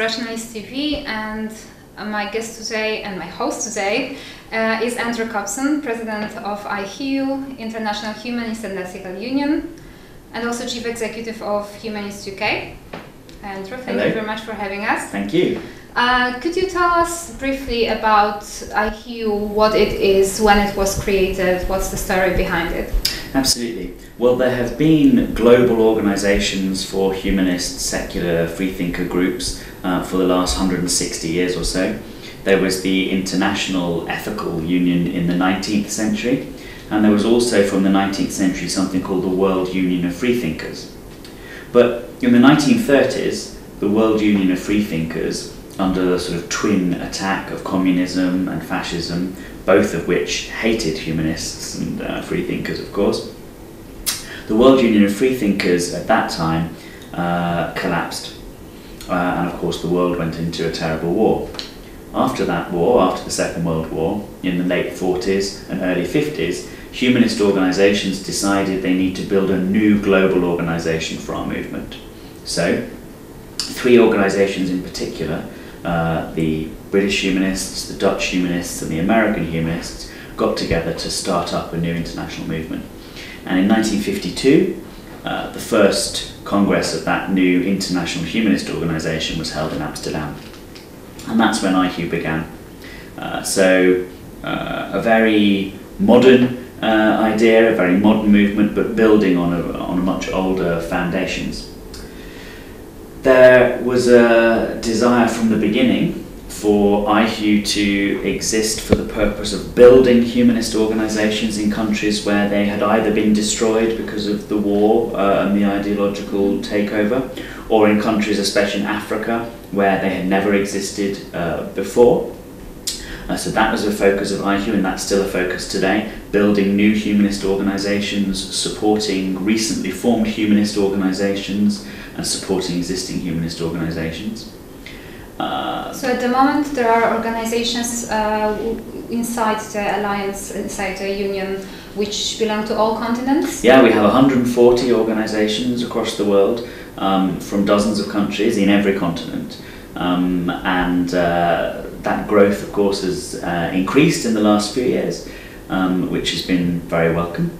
Racjonalista.tv, and my guest today and my host today is Andrew Copson, President of IHEU, International Humanist and Ethical Union, and also Chief Executive of Humanists UK. Andrew, thank you very much for having us. Thank you. Could you tell us briefly about IHEU, what it is, when it was created, what's the story behind it? Absolutely. Well, there have been global organisations for humanist, secular, freethinker groups for the last 160 years or so. There was the International Ethical Union in the 19th century, and there was also from the 19th century something called the World Union of Freethinkers. But in the 1930s, the World Union of Freethinkers, under the sort of twin attack of communism and fascism, both of which hated humanists and freethinkers, of course, the World Union of Freethinkers at that time collapsed. And of course the world went into a terrible war. After that war, after the Second World War, in the late 40s and early 50s, humanist organisations decided they need to build a new global organisation for our movement. So, three organisations in particular, the British Humanists, the Dutch Humanists and the American Humanists, got together to start up a new international movement. And in 1952, the first Congress of that new international humanist organisation was held in Amsterdam. And that's when IHEU began. A very modern idea, a very modern movement, but building on a much older foundations. There was a desire from the beginning for IHEU to exist for the purpose of building humanist organisations in countries where they had either been destroyed because of the war and the ideological takeover, or in countries, especially in Africa, where they had never existed before. So that was a focus of IHEU, and that's still a focus today, building new humanist organisations, supporting recently formed humanist organisations, and supporting existing humanist organisations. So at the moment there are organisations inside the alliance, inside the union, which belong to all continents? Yeah, we have 140 organisations across the world, from dozens of countries in every continent. That growth, of course, has increased in the last few years, which has been very welcome.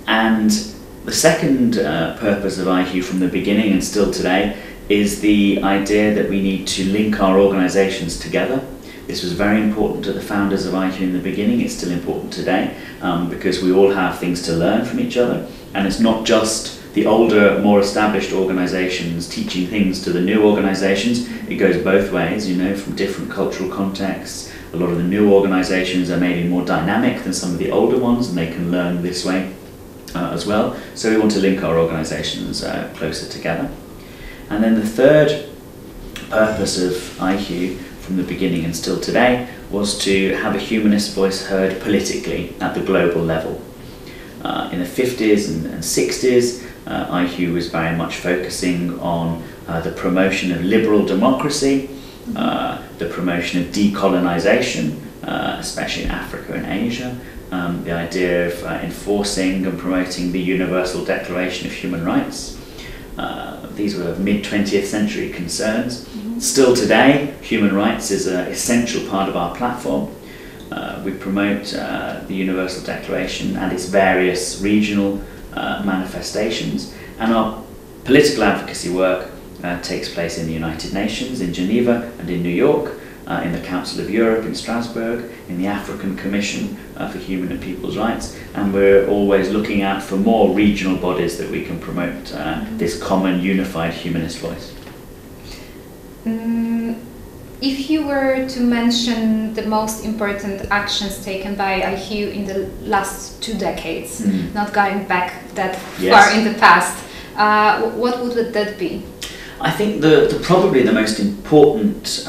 And the second purpose of IHEU from the beginning and still today is the idea that we need to link our organisations together. This was very important to the founders of IHEU in the beginning. It's still important today because we all have things to learn from each other, and it's not just the older, more established organisations teaching things to the new organisations. It goes both ways, you know, from different cultural contexts. A lot of the new organisations are maybe more dynamic than some of the older ones, and they can learn this way as well. So we want to link our organisations closer together. And then the third purpose of IHEU from the beginning and still today was to have a humanist voice heard politically at the global level. In the 50s and 60s, IHEU was very much focusing on the promotion of liberal democracy, the promotion of decolonisation, especially in Africa and Asia, the idea of enforcing and promoting the Universal Declaration of Human Rights. These were mid-20th century concerns. Still today, human rights is an essential part of our platform. We promote the Universal Declaration and its various regional manifestations, and our political advocacy work takes place in the United Nations, in Geneva and in New York, in the Council of Europe in Strasbourg, in the African Commission for Human and People's Rights, and we're always looking out for more regional bodies that we can promote this common unified humanist voice. If you were to mention the most important actions taken by IHEU in the last 2 decades, not going back that far in the past, what would that be? I think probably the most important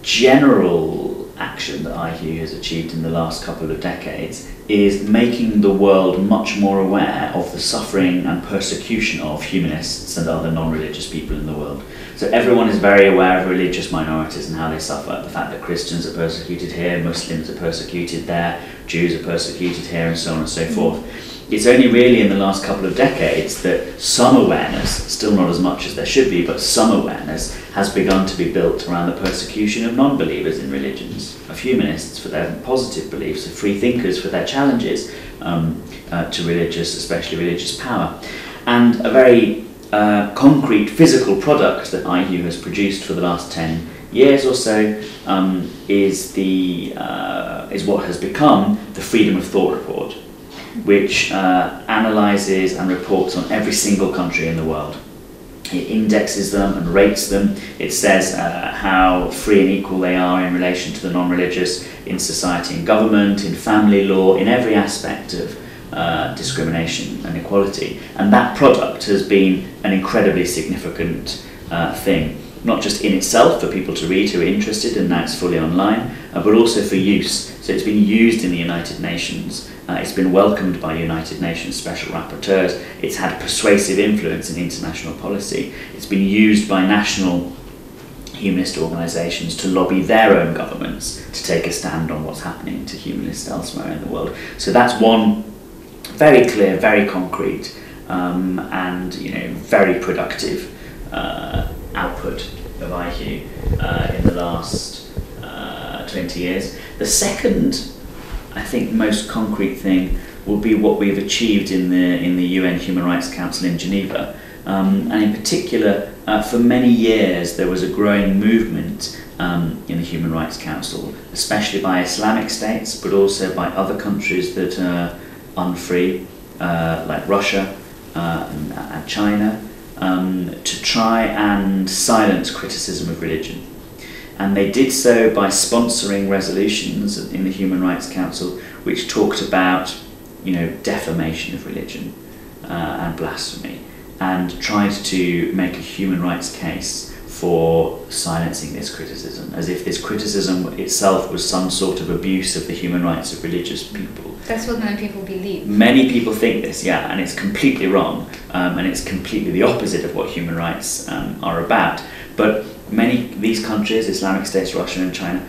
general action that IHEU has achieved in the last couple of decades is making the world much more aware of the suffering and persecution of humanists and other non-religious people in the world. So everyone is very aware of religious minorities and how they suffer. The fact that Christians are persecuted here, Muslims are persecuted there, Jews are persecuted here, and so on and so forth. it's only really in the last couple of decades that some awareness, still not as much as there should be, but some awareness has begun to be built around the persecution of non-believers in religions, of humanists for their positive beliefs, of free thinkers for their challenges to religious, especially religious power. And a very concrete physical product that IHEU has produced for the last 10 years or so is what has become the Freedom of Thought Report, which analyses and reports on every single country in the world. It indexes them and rates them. It says how free and equal they are in relation to the non-religious in society and government, in family law, in every aspect of discrimination and equality. And that product has been an incredibly significant thing, not just in itself for people to read who are interested, and now it's fully online, but also for use. So it's been used in the United Nations. It's been welcomed by United Nations special rapporteurs. It's had persuasive influence in international policy. It's been used by national humanist organisations to lobby their own governments to take a stand on what's happening to humanists elsewhere in the world. So that's one very clear, very concrete, and very productive output of IHEU in the last 20 years. The second, I think, most concrete thing will be what we've achieved in the UN Human Rights Council in Geneva. And in particular, for many years there was a growing movement in the Human Rights Council, especially by Islamic states, but also by other countries that are unfree, like Russia and China, to try and silence criticism of religion. And they did so by sponsoring resolutions in the Human Rights Council which talked about, defamation of religion and blasphemy, and tried to make a human rights case for silencing this criticism, as if this criticism itself was some sort of abuse of the human rights of religious people. That's what many people believe. Many people think this, yeah, and it's completely wrong, and it's completely the opposite of what human rights are about. But these countries, Islamic states, Russia and China,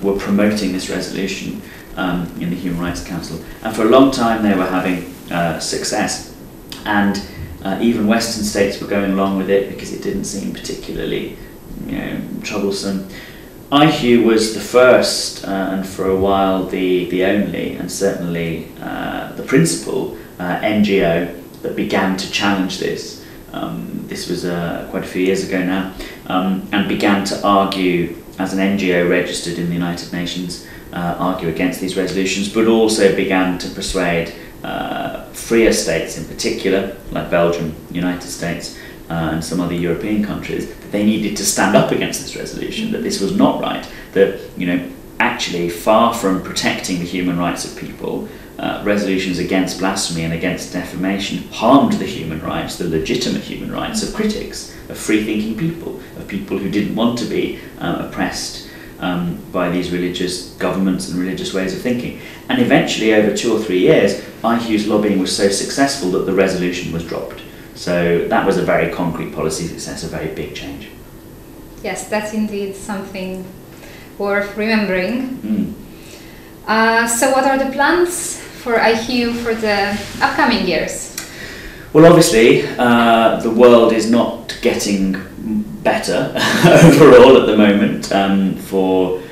were promoting this resolution in the Human Rights Council, and for a long time they were having success, and even Western states were going along with it because it didn't seem particularly troublesome. IHEU was the first, and for a while the only, and certainly the principal NGO that began to challenge this. This was quite a few years ago now, and began to argue, as an NGO registered in the United Nations, argue against these resolutions, but also began to persuade freer states in particular, like Belgium, United States, and some other European countries, that they needed to stand up against this resolution, that this was not right, that actually, far from protecting the human rights of people, resolutions against blasphemy and against defamation harmed the human rights, the legitimate human rights of critics, of free-thinking people, of people who didn't want to be oppressed by these religious governments and religious ways of thinking. And eventually, over 2 or 3 years, IHEU's lobbying was so successful that the resolution was dropped. So that was a very concrete policy success, a very big change. Yes, that's indeed something worth remembering. So what are the plans for IHEU for the upcoming years? Well, obviously, the world is not getting better overall at the moment for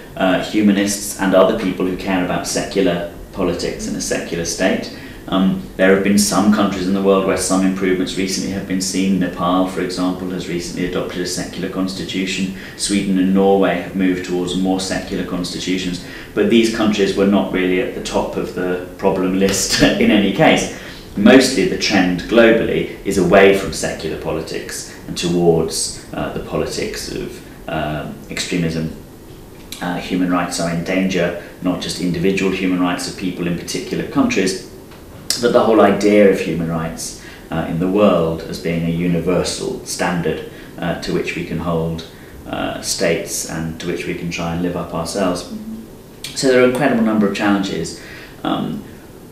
humanists and other people who care about secular politics in a secular state. There have been some countries in the world where some improvements recently have been seen. Nepal, for example, has recently adopted a secular constitution. Sweden and Norway have moved towards more secular constitutions. But these countries were not really at the top of the problem list in any case. Mostly the trend globally is away from secular politics and towards the politics of extremism. Human rights are in danger, not just individual human rights of people in particular countries, but the whole idea of human rights in the world as being a universal standard to which we can hold states and to which we can try and live up ourselves. So there are an incredible number of challenges.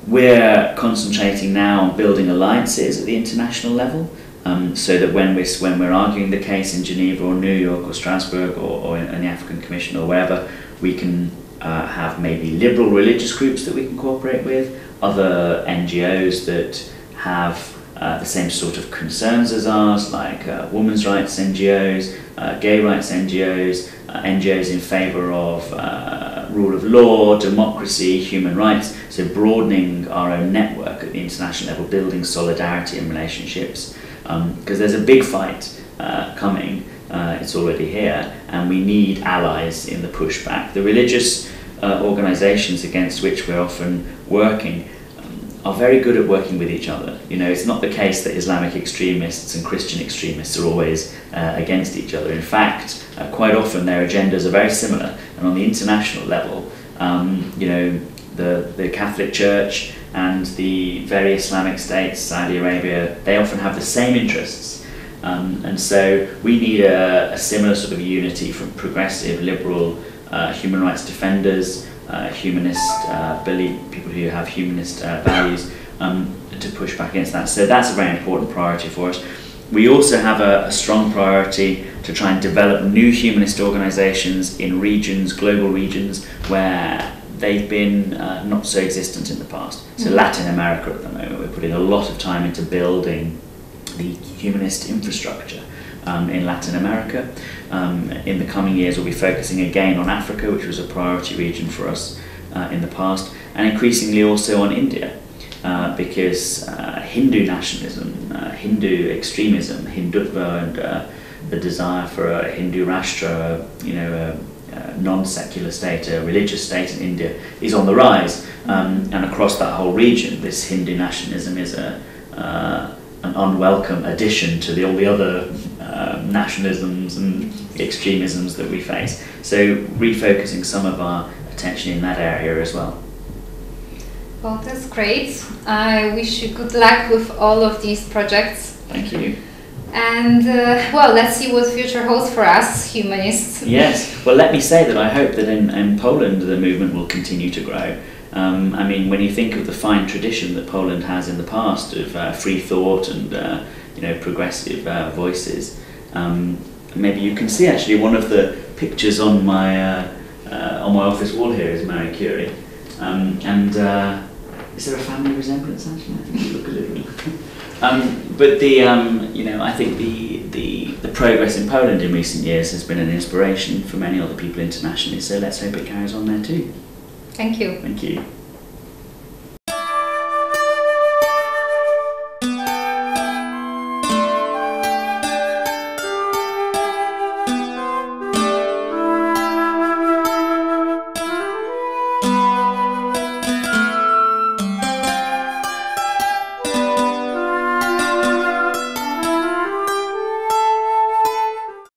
We're concentrating now on building alliances at the international level, so that when we're arguing the case in Geneva or New York or Strasbourg or in the African Commission or wherever, we can have maybe liberal religious groups that we can cooperate with, other NGOs that have the same sort of concerns as ours, like women's rights NGOs, gay rights NGOs, NGOs in favour of rule of law, democracy, human rights, so broadening our own network at the international level, building solidarity and relationships, because there's a big fight coming, it's already here, and we need allies in the pushback. The religious organisations against which we're often working are very good at working with each other. You know, it's not the case that Islamic extremists and Christian extremists are always against each other. In fact, quite often their agendas are very similar, and on the international level, you know, the Catholic Church and the very Islamic states, Saudi Arabia, they often have the same interests. And so we need a similar sort of unity from progressive, liberal, human rights defenders, humanist people who have humanist values, to push back against that. So that's a very important priority for us. We also have a strong priority to try and develop new humanist organisations in regions, global regions, where they've been not so existent in the past. So Latin America at the moment, we're putting a lot of time into building the humanist infrastructure in Latin America. In the coming years we'll be focusing again on Africa, which was a priority region for us in the past, and increasingly also on India, because Hindu nationalism, Hindu extremism, Hindutva, and the desire for a Hindu Rashtra, you know, a non-secular state, a religious state in India, is on the rise, and across that whole region this Hindu nationalism is an unwelcome addition to all the other nationalisms and extremisms that we face. So refocusing some of our attention in that area as well. Well, that's great. I wish you good luck with all of these projects. Thank you. And well, let's see what future holds for us, humanists. Yes, well, let me say that I hope that in Poland the movement will continue to grow. I mean, when you think of the fine tradition that Poland has in the past of free thought and you know, progressive voices, maybe you can see actually one of the pictures on my office wall here is Marie Curie, and is there a family resemblance actually? I think you look a little. But the you know, I think the progress in Poland in recent years has been an inspiration for many other people internationally. So let's hope it carries on there too. Thank you. Thank you.